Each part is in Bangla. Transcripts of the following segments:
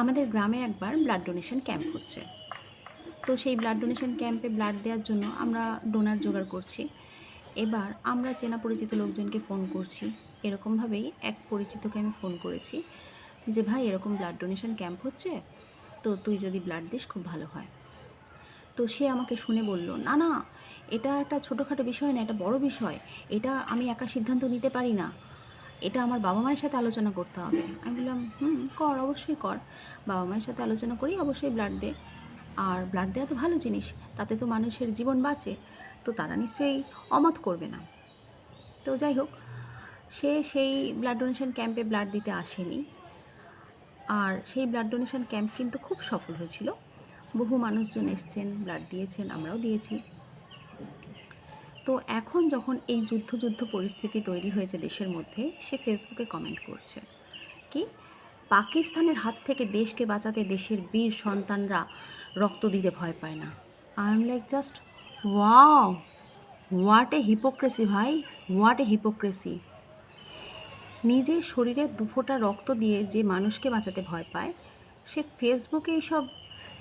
আমাদের গ্রামে একবার ব্লাড ডোনেশন ক্যাম্প হচ্ছে। তো সেই ব্লাড ডোনেশন ক্যাম্পে ব্লাড দেওয়ার জন্য আমরা ডোনার জোগাড় করছি। এবার আমরা চেনা পরিচিত লোকজনকে ফোন করছি। এরকমভাবেই এক পরিচিতকে আমি ফোন করেছি যে, ভাই এরকম ব্লাড ডোনেশন ক্যাম্প হচ্ছে, তো তুই যদি ব্লাড দিস খুব ভালো হয়। তো সে আমাকে শুনে বলল, না না, এটা একটা ছোটোখাটো বিষয় না, এটা বড় বিষয়। এটা আমি একা সিদ্ধান্ত নিতে পারি না, এটা আমার বাবা মায়ের সাথে আলোচনা করতে হবে। আমি বললাম, কর, অবশ্যই কর, বাবা মায়ের সাথে আলোচনা করি, অবশ্যই ব্লাড দে। আর ব্লাড দেওয়া তো ভালো জিনিস, তাতে তো মানুষের জীবন বাঁচে, তো তারা নিশ্চয়ই অমত করবে না। তো যাই হোক, সে সেই ব্লাড ডোনেশন ক্যাম্পে ব্লাড দিতে আসেনি। আর সেই ব্লাড ডোনেশন ক্যাম্প কিন্তু খুব সফল হয়েছিল। বহু মানুষজন এসছেন, ব্লাড দিয়েছেন, আমরাও দিয়েছি। তো এখন যখন এই যুদ্ধ পরিস্থিতি তৈরি হয়েছে দেশের মধ্যে, সে ফেসবুকে কমেন্ট করছে কি, পাকিস্তানের হাত থেকে দেশকে বাঁচাতে দেশের বীর সন্তানরা রক্ত দিতে ভয় পায় না। I am like just wow, what a hypocrisy ভাই, হোয়াট এ হিপোক্রেসি। নিজের শরীরে দুফোঁটা রক্ত দিয়ে যে মানুষকে বাঁচাতে ভয় পায়, সে ফেসবুকে এইসব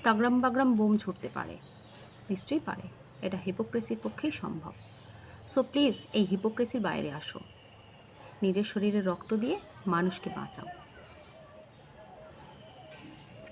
তাগড়াম বাগড়াম বোম ছুটতে পারে? নিশ্চয়ই পারে। এটা হিপোক্রেসির পক্ষেই সম্ভব। সো প্লিজ এই হিপোক্রেসির বাইরে আসো, নিজের শরীরে রক্ত দিয়ে মানুষকে বাঁচাও।